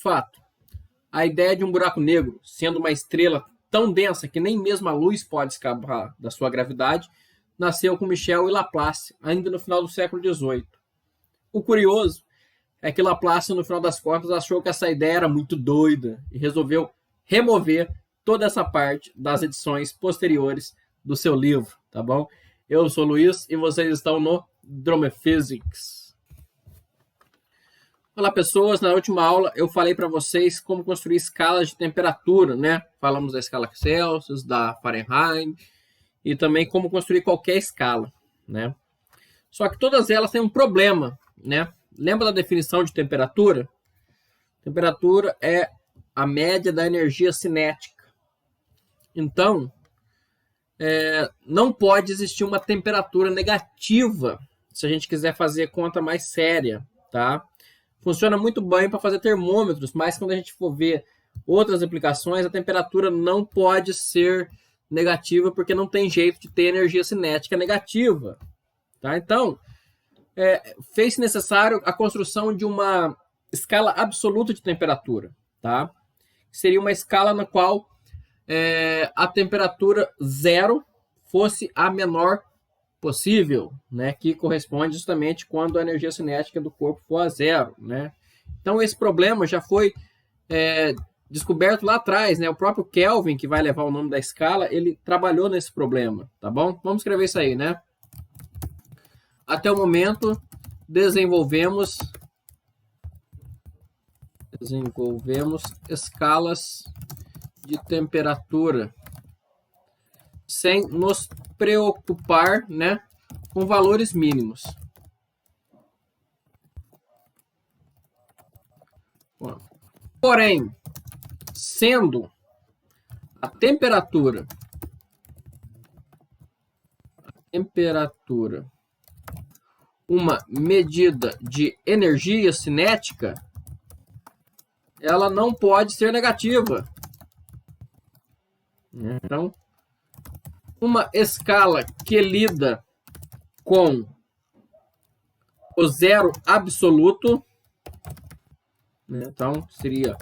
fato. A ideia de um buraco negro, sendo uma estrela tão densa que nem mesmo a luz pode escapar da sua gravidade, nasceu com Michel e Laplace, ainda no final do século XVIII. O curioso é que Laplace, no final das contas, achou que essa ideia era muito doida e resolveu remover toda essa parte das edições posteriores do seu livro, tá bom? Eu sou o Luiz e vocês estão no Dromephysics. Olá, pessoas. Na última aula eu falei para vocês como construir escalas de temperatura, né? Falamos da escala Celsius, da Fahrenheit e também como construir qualquer escala, né? Só que todas elas têm um problema, né? Lembra da definição de temperatura? Temperatura é a média da energia cinética. Então, não pode existir uma temperatura negativa se a gente quiser fazer conta mais séria, tá? Funciona muito bem para fazer termômetros, mas quando a gente for ver outras aplicações, a temperatura não pode ser negativa porque não tem jeito de ter energia cinética negativa, tá? Então, fez-se necessário a construção de uma escala absoluta de temperatura, tá? Seria uma escala na qual a temperatura zero fosse a menor possível, né? Que corresponde justamente quando a energia cinética do corpo for a zero, né? Então esse problema já foi descoberto lá atrás, né? O próprio Kelvin, que vai levar o nome da escala, ele trabalhou nesse problema, tá bom? Vamos escrever isso aí, né? Até o momento desenvolvemos escalas de temperatura sem nos preocupar, né, com valores mínimos. Porém, sendo a temperatura uma medida de energia cinética, ela não pode ser negativa. Então, uma escala que lida com o zero absoluto, né? Então seria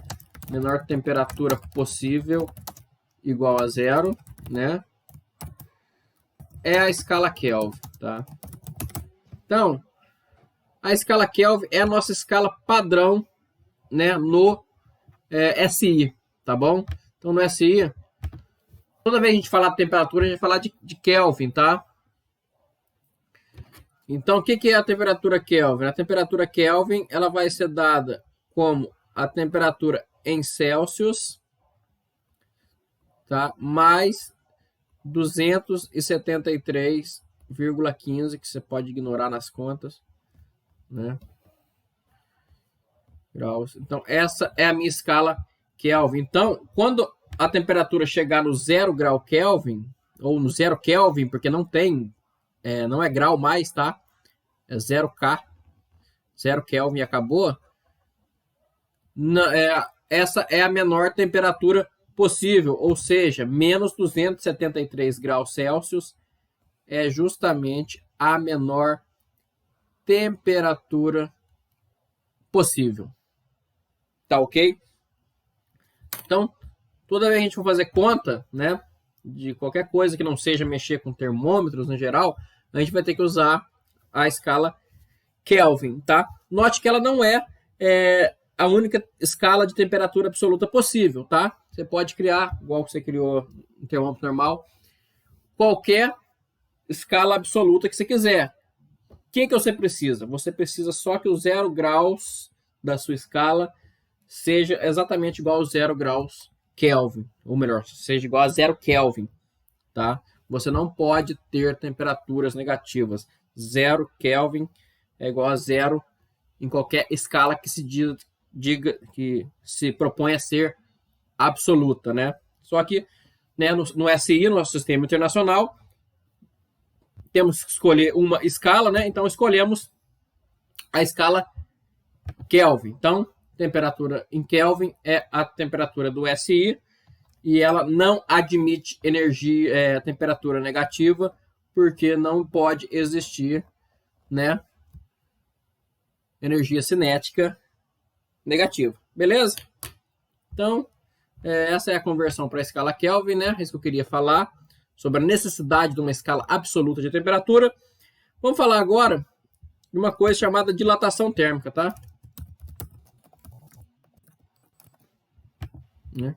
menor temperatura possível igual a zero, né? É a escala Kelvin, tá? Então, a escala Kelvin é a nossa escala padrão, né, no SI, tá bom? Então no SI, toda vez que a gente falar de temperatura, a gente vai falar de Kelvin, tá? Então, o que é a temperatura Kelvin? A temperatura Kelvin, ela vai ser dada como a temperatura em Celsius, tá? Mais 273,15, que você pode ignorar nas contas, né? Graus. Então, essa é a minha escala Kelvin. Então, quando a temperatura chegar no 0 grau Kelvin, ou no 0 Kelvin, porque não tem, não é grau mais, tá? É 0K, 0 Kelvin e acabou. Essa é a menor temperatura possível, ou seja, menos 273 graus Celsius é justamente a menor temperatura possível. Tá ok? Então, toda vez que a gente for fazer conta, né, de qualquer coisa que não seja mexer com termômetros no geral, a gente vai ter que usar a escala Kelvin, tá? Note que ela não é a única escala de temperatura absoluta possível, tá? Você pode criar, igual que você criou no termômetro normal, qualquer escala absoluta que você quiser. O que você precisa? Você precisa só que o 0 graus da sua escala seja exatamente igual a 0 graus Kelvin, ou melhor, seja igual a 0 Kelvin, tá? Você não pode ter temperaturas negativas. 0 Kelvin é igual a zero em qualquer escala que se diga que se propõe a ser absoluta, né? Só que, né, no SI, no nosso sistema internacional, temos que escolher uma escala, né? Então escolhemos a escala Kelvin. Então, temperatura em Kelvin é a temperatura do SI e ela não admite energia, temperatura negativa, porque não pode existir, né, energia cinética negativa. Beleza? Então, essa é a conversão para a escala Kelvin, né? É isso que eu queria falar sobre a necessidade de uma escala absoluta de temperatura. Vamos falar agora de uma coisa chamada dilatação térmica, tá?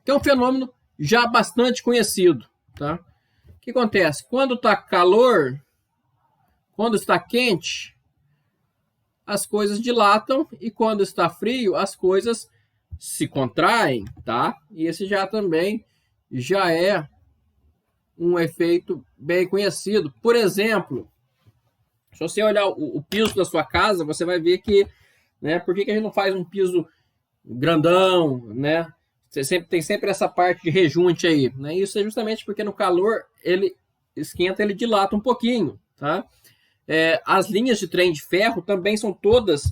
Que é um fenômeno já bastante conhecido, tá? O que acontece? Quando está calor, quando está quente, as coisas dilatam, e quando está frio, as coisas se contraem, tá? E esse já é um efeito bem conhecido. Por exemplo, se você olhar o piso da sua casa, você vai ver que, né, por que a gente não faz um piso grandão, né? Tem sempre essa parte de rejunte aí, né? Isso é justamente porque no calor ele esquenta, ele dilata um pouquinho, tá? As linhas de trem de ferro também são todas,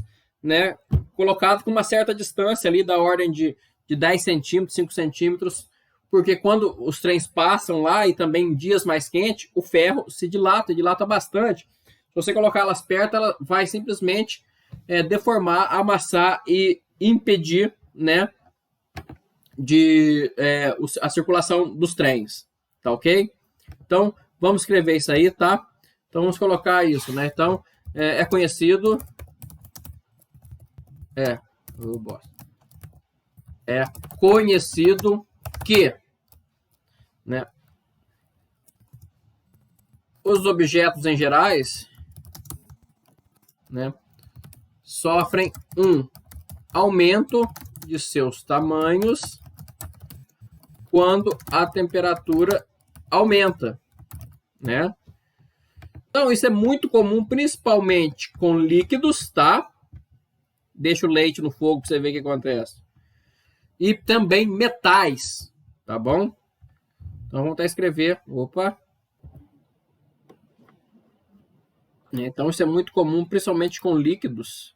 né, colocadas com uma certa distância ali da ordem de 10 centímetros, 5 centímetros, porque quando os trens passam lá e também em dias mais quentes, o ferro se dilata bastante. Se você colocar elas perto, ela vai simplesmente deformar, amassar e impedir, né, a circulação dos trens, tá ok? Então, vamos escrever isso aí, tá? Então, vamos colocar isso, né? Então, é conhecido... É conhecido que, né, os objetos em gerais, né, sofrem um aumento de seus tamanhos quando a temperatura aumenta, né? Então, isso é muito comum, principalmente com líquidos, tá? Deixa o leite no fogo para você ver o que acontece. E também metais, tá bom? Então, vamos escrever. Opa! Então, isso é muito comum, principalmente com líquidos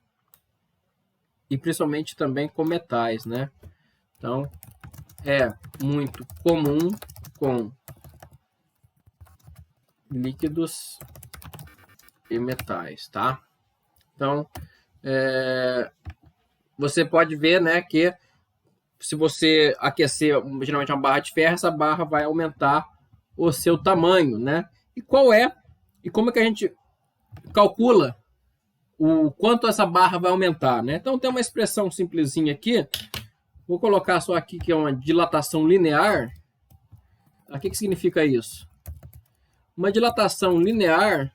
e principalmente também com metais, né? Então, é muito comum com líquidos e metais, tá? Então, você pode ver, né, que se você aquecer geralmente uma barra de ferro, essa barra vai aumentar o seu tamanho, né? E como é que a gente calcula o quanto essa barra vai aumentar, né? Então tem uma expressão simplesinha aqui, vou colocar só aqui que é uma dilatação linear. O que significa isso? Uma dilatação linear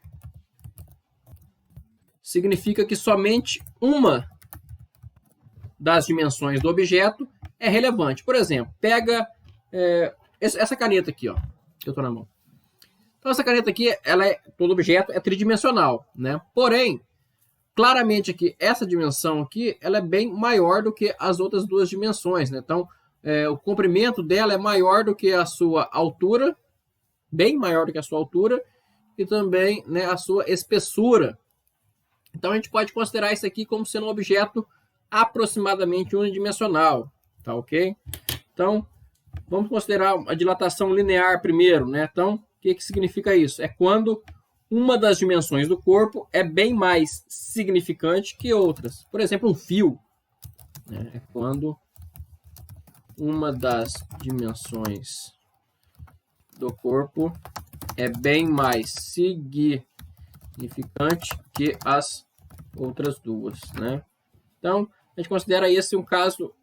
significa que somente uma das dimensões do objeto é relevante. Por exemplo, pega essa caneta aqui, ó, que eu tô na mão. Então essa caneta aqui, todo objeto é tridimensional, né? Porém, claramente aqui, essa dimensão aqui, ela é bem maior do que as outras duas dimensões, né? Então, o comprimento dela é maior do que a sua altura, bem maior do que a sua altura, e também, né, a sua espessura. Então, a gente pode considerar isso aqui como sendo um objeto aproximadamente unidimensional, tá ok? Então, vamos considerar a dilatação linear primeiro, né? Então, o que significa isso? É quando uma das dimensões do corpo é bem mais significante que outras. Por exemplo, um fio, né? É quando uma das dimensões do corpo é bem mais significante que as outras duas, né? Então, a gente considera esse um caso,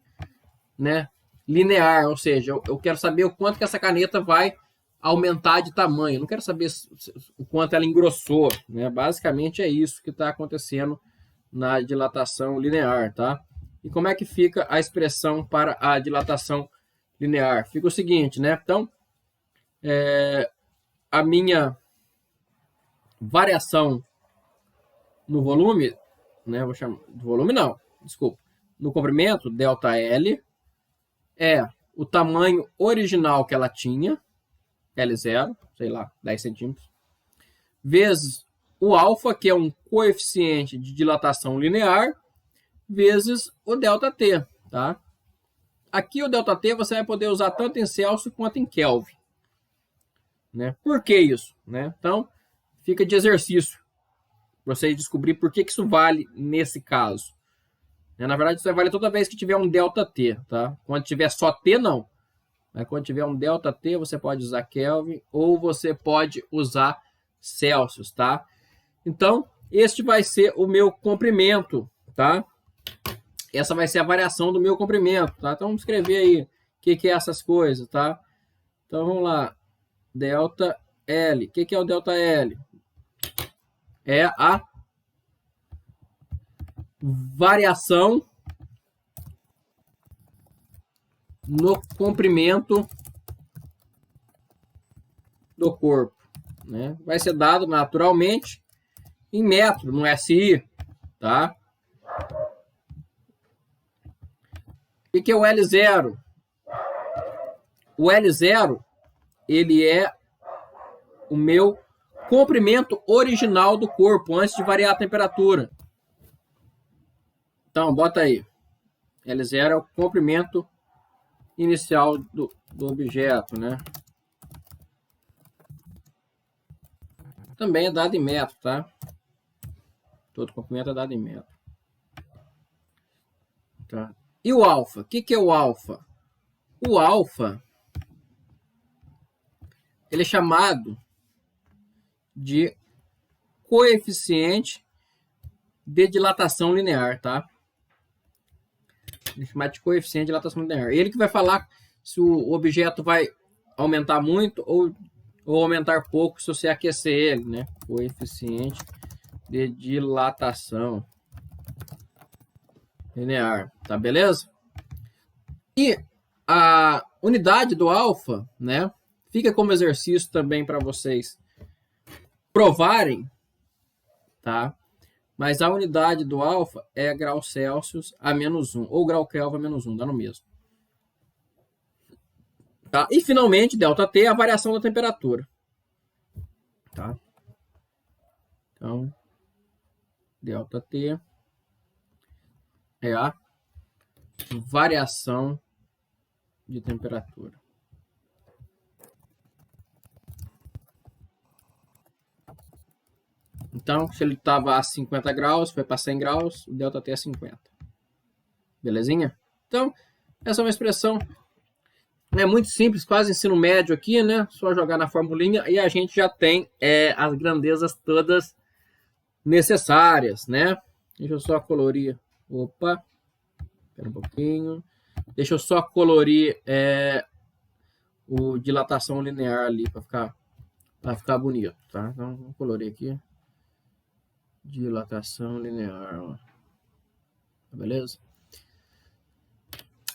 né, linear, ou seja, eu quero saber o quanto que essa caneta vai aumentar de tamanho. Eu não quero saber o quanto ela engrossou, né? Basicamente é isso que está acontecendo na dilatação linear, tá? E como é que fica a expressão para a dilatação linear? Fica o seguinte, né? Então, a minha variação no volume, né? Vou chamar de volume não, desculpa. No comprimento, ΔL, é o tamanho original que ela tinha, L0, sei lá, 10 centímetros, vezes o alfa, que é um coeficiente de dilatação linear, vezes o ΔT, tá? Aqui o ΔT você vai poder usar tanto em Celsius quanto em Kelvin, né? Por que isso, né? Então, fica de exercício para vocês descobrir por que isso vale nesse caso. Na verdade, isso vale toda vez que tiver um ΔT, tá? Quando tiver só T, não. Mas quando tiver um ΔT, você pode usar Kelvin ou você pode usar Celsius, tá? Então, este vai ser o meu comprimento, tá? Essa vai ser a variação do meu comprimento, tá? Então, vamos escrever aí o que é essas coisas, tá? Então, vamos lá. Delta L. O que é o delta L? É a variação no comprimento do corpo, né? Vai ser dado naturalmente em metro, no SI, tá? O que é o L0? O L0, ele é o meu comprimento original do corpo, antes de variar a temperatura. Então, bota aí. L0 é o comprimento inicial do objeto, né? Também é dado em metro, tá? Todo comprimento é dado em metro. Tá? E o alfa? O que é o alfa? O alfa, ele é chamado de coeficiente de dilatação linear, tá? Ele é chamado de coeficiente de dilatação linear. Ele que vai falar se o objeto vai aumentar muito ou aumentar pouco se você aquecer ele, né? Coeficiente de dilatação linear, tá beleza? E a unidade do alfa, né? Fica como exercício também para vocês provarem, tá? Mas a unidade do alfa é graus Celsius a -1, ou grau Kelvin a -1, dá no mesmo. Tá? E finalmente, ΔT é a variação da temperatura. Tá? Então, ΔT é a variação de temperatura. Então, se ele estava a 50 graus, foi para 100 graus, o ΔT é 50. Belezinha? Então, essa é uma expressão muito simples, quase ensino médio aqui, né? Só jogar na formulinha e a gente já tem as grandezas todas necessárias, né? Deixa eu só colorir. Opa, espera um pouquinho. Deixa eu só colorir o dilatação linear ali para ficar bonito, tá? Então, vou colorir aqui. Dilatação linear, ó. Beleza?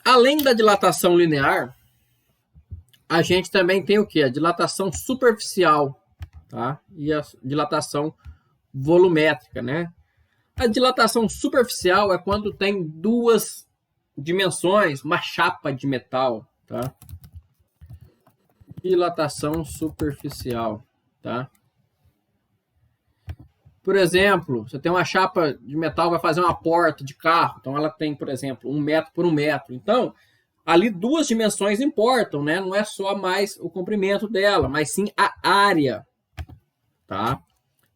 Além da dilatação linear, a gente também tem o que? A dilatação superficial, tá? E a dilatação volumétrica, né? A dilatação superficial é quando tem duas dimensões, uma chapa de metal, tá? Dilatação superficial, tá? Por exemplo, você tem uma chapa de metal, vai fazer uma porta de carro, então ela tem, por exemplo, 1 metro por 1 metro. Então, ali duas dimensões importam, né? Não é só mais o comprimento dela, mas sim a área, tá?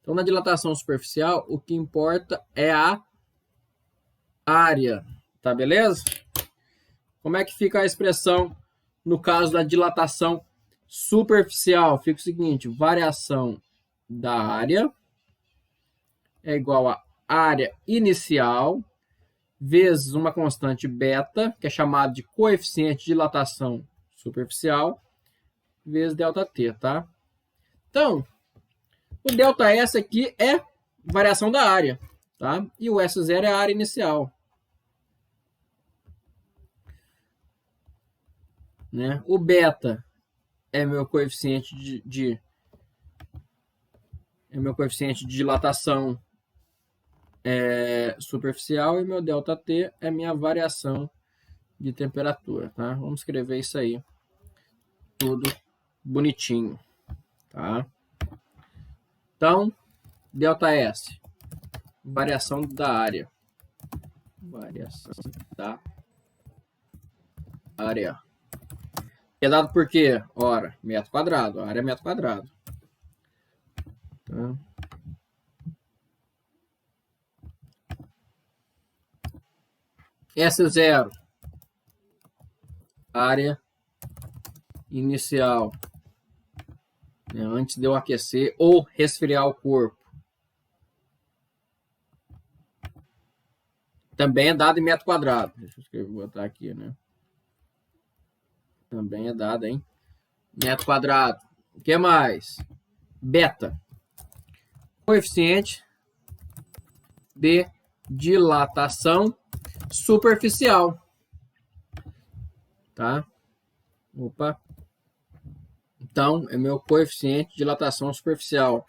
Então, na dilatação superficial, o que importa é a área, tá beleza? Como é que fica a expressão no caso da dilatação superficial? Fica o seguinte, variação da área é igual a área inicial vezes uma constante beta, que é chamado de coeficiente de dilatação superficial, vezes ΔT, tá? Então, o ΔS aqui é variação da área, tá? E o S0 é a área inicial. Né? O beta é meu coeficiente de dilatação superficial e meu ΔT é minha variação de temperatura, tá? Vamos escrever isso aí tudo bonitinho, tá? Então, ΔS, variação da área. Variação da área. É dado por quê? Ora, metro quadrado. A área é metro quadrado. Tá? S0, área inicial, né, antes de eu aquecer ou resfriar o corpo. Também é dado em metro quadrado. Deixa eu escrever, botar aqui, né? Também é dado em metro quadrado. O que mais? Beta. Coeficiente de dilatação superficial. Tá? Opa. Então, é meu coeficiente de dilatação superficial.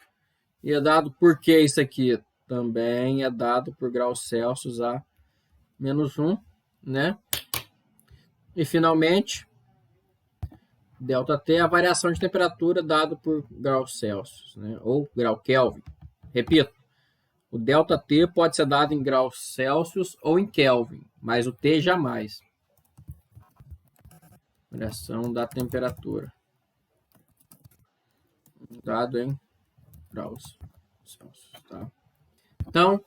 E é dado por que isso aqui? Também é dado por graus Celsius a -1, né? E, finalmente, ΔT é a variação de temperatura dado por graus Celsius, né? Ou grau Kelvin. Repito, o ΔT pode ser dado em graus Celsius ou em Kelvin, mas o T jamais. Variação da temperatura. Dado em graus Celsius, tá? Então,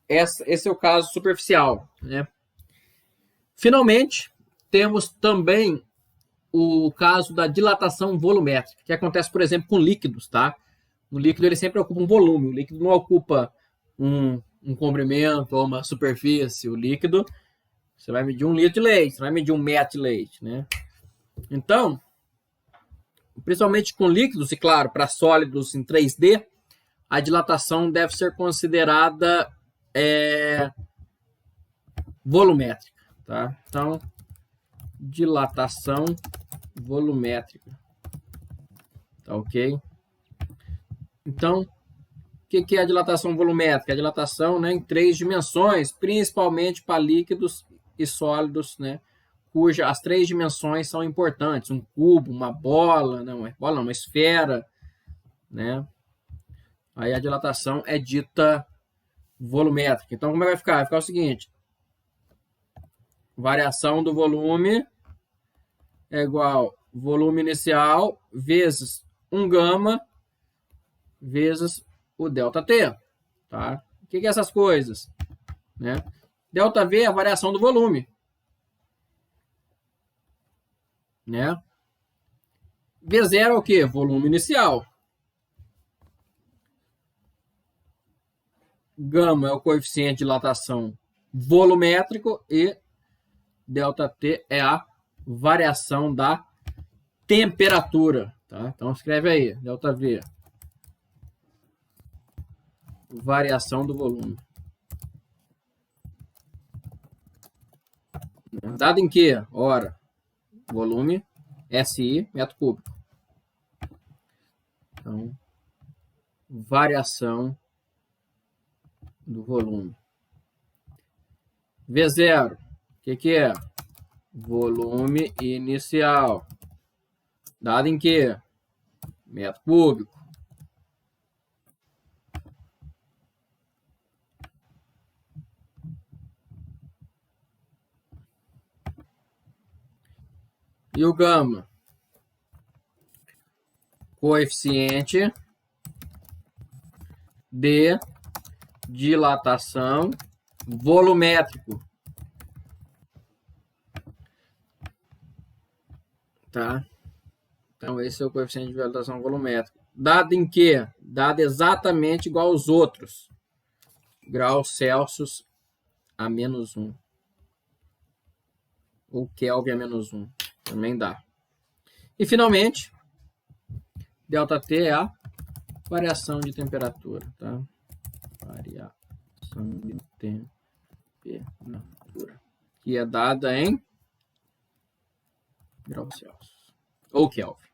esse é o caso superficial, né? Finalmente, temos também o caso da dilatação volumétrica, que acontece, por exemplo, com líquidos, tá? O líquido ele sempre ocupa um volume, o líquido não ocupa um comprimento ou uma superfície. O líquido, você vai medir 1 litro de leite, você vai medir 1 metro de leite, né? Então, principalmente com líquidos, e claro, para sólidos em 3D, a dilatação deve ser considerada volumétrica, tá? Então, dilatação volumétrica, tá ok? Então, o que é a dilatação volumétrica? A dilatação, né, em 3 dimensões, principalmente para líquidos e sólidos, né, cuja as 3 dimensões são importantes. Um cubo, uma bola, uma esfera, né? Aí a dilatação é dita volumétrica. Então, como é que vai ficar? Vai ficar o seguinte: variação do volume é igual volume inicial vezes 1 gama vezes o ΔT, tá? O que é essas coisas, né? ΔV é a variação do volume, né? V0 é o quê? Volume inicial. Gama é o coeficiente de dilatação volumétrico e ΔT é a variação da temperatura, tá? Então escreve aí, ΔV, variação do volume. Dado em que? Ora, volume, SI, metro cúbico. Então, variação do volume. V0, o que é? Volume inicial. Dado em que? Metro cúbico. E o gama? Coeficiente de dilatação volumétrico. Tá? Então, esse é o coeficiente de dilatação volumétrico. Dado em que? Dado exatamente igual aos outros. Graus Celsius a -1. Ou Kelvin a -1. Também dá. E, finalmente, ΔT é a variação de temperatura, tá? Variação de temperatura. Que é dada em graus Celsius. Ou Kelvin.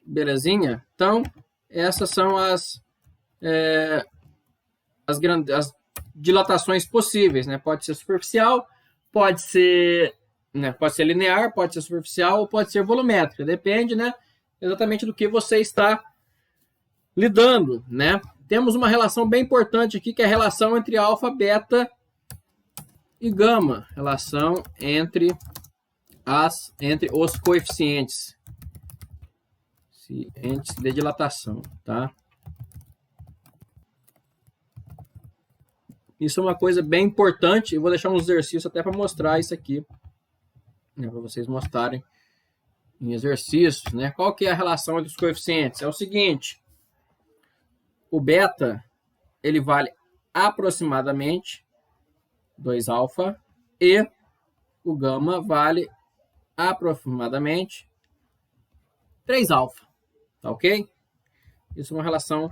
Belezinha? Então, essas são as dilatações possíveis, né? Pode ser superficial, pode ser linear, pode ser superficial ou pode ser volumétrica. Depende, né, exatamente do que você está lidando, né? Temos uma relação bem importante aqui, que é a relação entre alfa, beta e gama. Relação entre os coeficientes de dilatação, tá? Isso é uma coisa bem importante. Eu vou deixar um exercício até para mostrar isso aqui, né, para vocês mostrarem em exercícios, né? Qual que é a relação entre os coeficientes? É o seguinte: o beta ele vale aproximadamente 2 alfa e o gama vale aproximadamente 3 alfa, tá ok? Isso é uma relação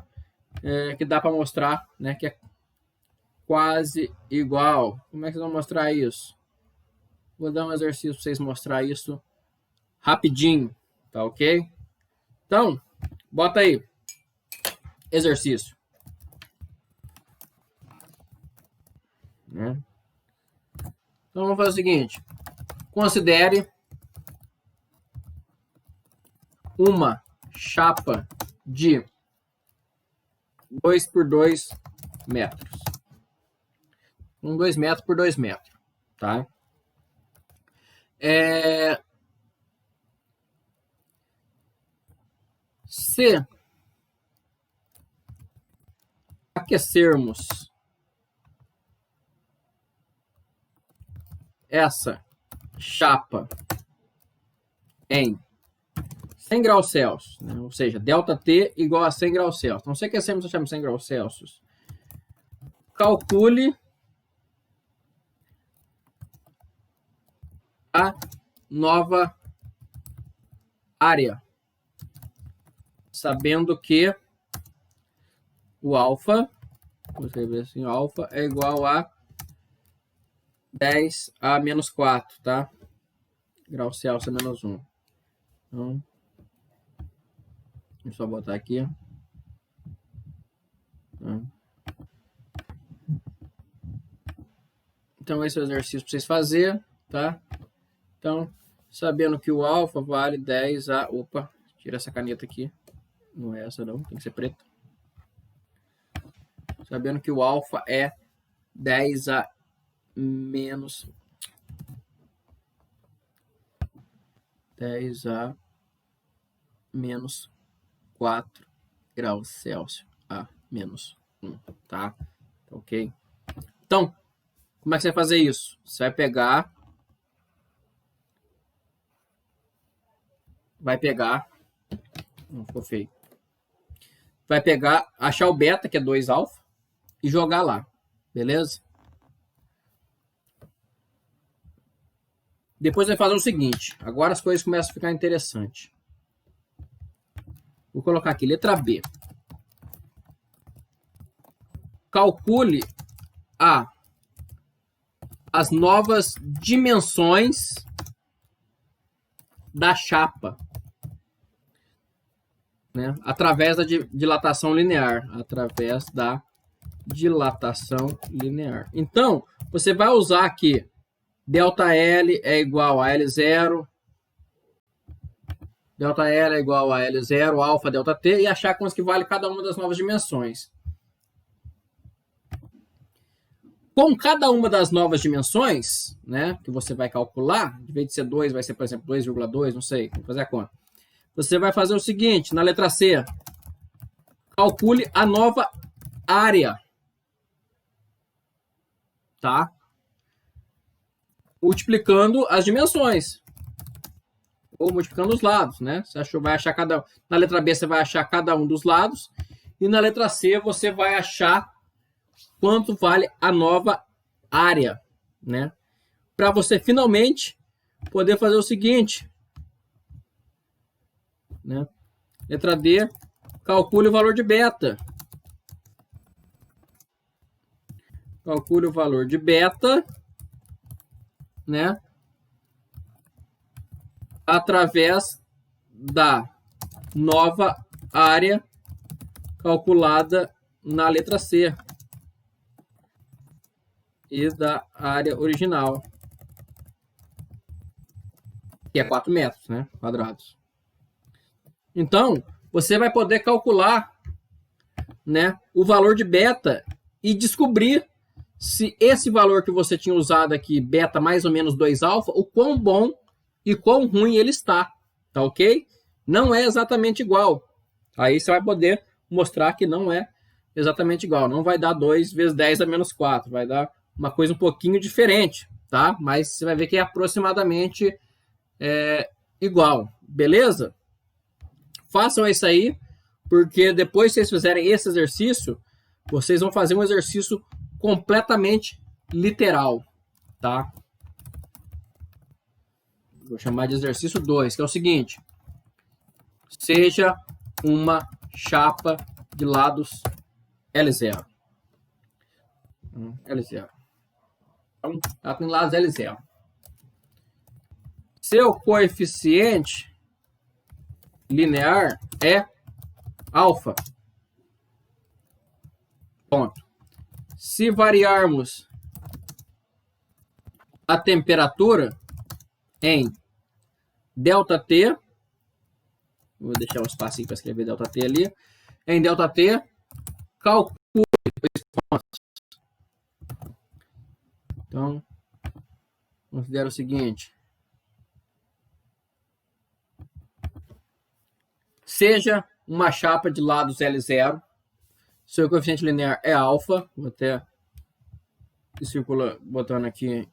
que dá para mostrar, né, que é quase igual. Como é que vocês vão mostrar isso? Vou dar um exercício para vocês mostrar isso rapidinho, tá ok? Então, bota aí, exercício. Né? Então, vamos fazer o seguinte. Considere uma chapa de 2 por 2 metros. 2 metros por 2 metros, tá? Se aquecermos essa chapa em 100 graus Celsius, né? Ou seja, ΔT igual a 100 graus Celsius. Então, se aquecermos a chapa em 100 graus Celsius, calcule a nova área, sabendo que o alfa, vou escrever assim, alfa é igual a 10 a menos 4, tá? Graus Celsius é menos 1. Então, deixa eu só botar aqui. Tá? Então, esse é o exercício para vocês fazerem, tá? Então, sabendo que o alfa vale 10 a... Opa, tira essa caneta aqui. Não é essa não, tem que ser preta. Sabendo que o alfa é 10 a menos 10 a menos 4 graus Celsius a menos 1, tá? Ok? Então, como é que você vai fazer isso? Você vai pegar não ficou feio. Vai pegar, achar o beta, que é 2 alfa, e jogar lá, beleza? Depois vai fazer o seguinte, agora as coisas começam a ficar interessantes. Vou colocar aqui, letra B. Calcule as novas dimensões da chapa, né? Através da dilatação linear. Através da dilatação linear. Então, você vai usar aqui ΔL é igual a L0, ΔL é igual a L0, alfa, ΔT, e achar quantos que vale cada uma das novas dimensões. Com cada uma das novas dimensões, né, que você vai calcular, em vez de ser 2, vai ser, por exemplo, 2,2, não sei, vou fazer a conta. Você vai fazer o seguinte, na letra C, calcule a nova área, tá? Multiplicando as dimensões. Ou multiplicando os lados, né? Você vai achar na letra B você vai achar cada um dos lados. E na letra C você vai achar quanto vale a nova área, né? Para você finalmente poder fazer o seguinte, né? Letra D, calcule o valor de beta. Calcule o valor de beta, né? Através da nova área calculada na letra C e da área original, que é 4 metros, né, quadrados. Então, você vai poder calcular, né, o valor de beta e descobrir se esse valor que você tinha usado aqui, beta mais ou menos 2 alfa, o quão bom e quão ruim ele está, tá ok? Não é exatamente igual. Aí você vai poder mostrar que não é exatamente igual. Não vai dar 2 vezes 10 a menos 4. Vai dar uma coisa um pouquinho diferente, tá? Mas você vai ver que é aproximadamente igual. Beleza? Façam isso aí, porque depois que vocês fizerem esse exercício, vocês vão fazer um exercício completamente literal, tá? Vou chamar de exercício 2, que é o seguinte. Seja uma chapa de lados L0. L0. Então, ela tem lados L0. Seu coeficiente linear é alfa. Ponto. Se variarmos a temperatura em ΔT, vou deixar um espacinho para escrever ΔT ali, em ΔT, calcule os pontos. Então, considera o seguinte. Seja uma chapa de lados L0, seu coeficiente linear é alfa, vou até circular botando aqui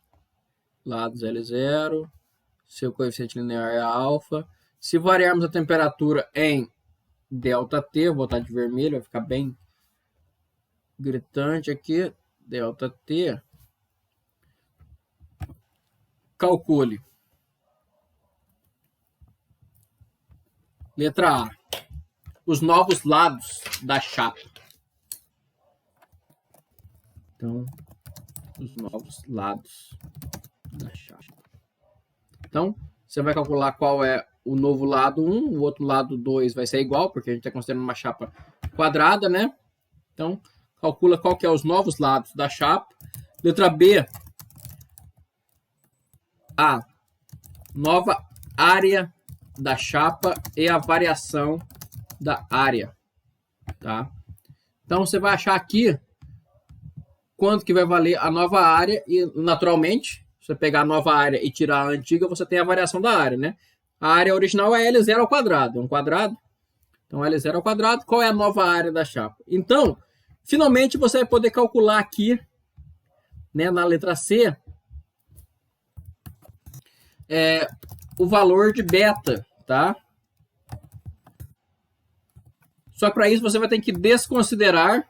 lados L0, seu coeficiente linear é alfa. Se variarmos a temperatura em ΔT, vou botar de vermelho, vai ficar bem gritante aqui, ΔT, calcule. Letra A. Os novos lados da chapa. Então, os novos lados da chapa. Então, você vai calcular qual é o novo lado 1, o outro lado 2 vai ser igual, porque a gente está considerando uma chapa quadrada, né? Então, calcula qual que é os novos lados da chapa. Letra B. A nova área da chapa e a variação da área, tá? Então, você vai achar aqui quanto que vai valer a nova área e, naturalmente, se você pegar a nova área e tirar a antiga, você tem a variação da área, né? A área original é L0 ao quadrado, é um quadrado. Então, L0 ao quadrado, qual é a nova área da chapa? Então, finalmente, você vai poder calcular aqui, né, na letra C, o valor de beta, tá? Só que para isso você vai ter que desconsiderar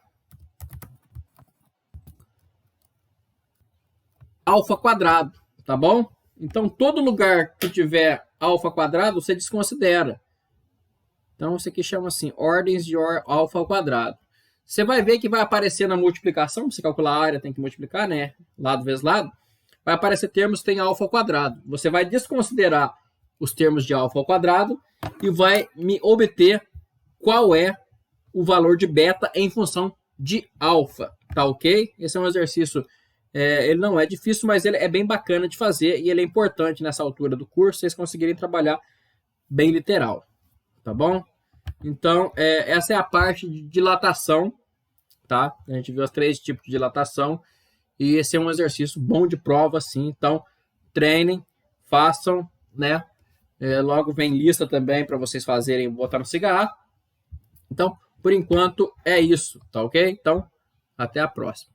alfa quadrado, tá bom? Então, todo lugar que tiver alfa quadrado, você desconsidera. Então, isso aqui chama assim, ordens de alfa ao quadrado. Você vai ver que vai aparecer na multiplicação, você calcular a área, tem que multiplicar, né? Lado vezes lado. Vai aparecer termos que tem alfa ao quadrado. Você vai desconsiderar os termos de alfa ao quadrado e vai me obter qual é o valor de beta em função de alfa, tá ok? Esse é um exercício, ele não é difícil, mas ele é bem bacana de fazer e ele é importante nessa altura do curso, vocês conseguirem trabalhar bem literal, tá bom? Então, essa é a parte de dilatação, tá? A gente viu os 3 tipos de dilatação e esse é um exercício bom de prova, sim. Então, treinem, façam, né? Logo vem lista também para vocês fazerem, botar no cigarro. Então, por enquanto, é isso, tá ok? Então, até a próxima.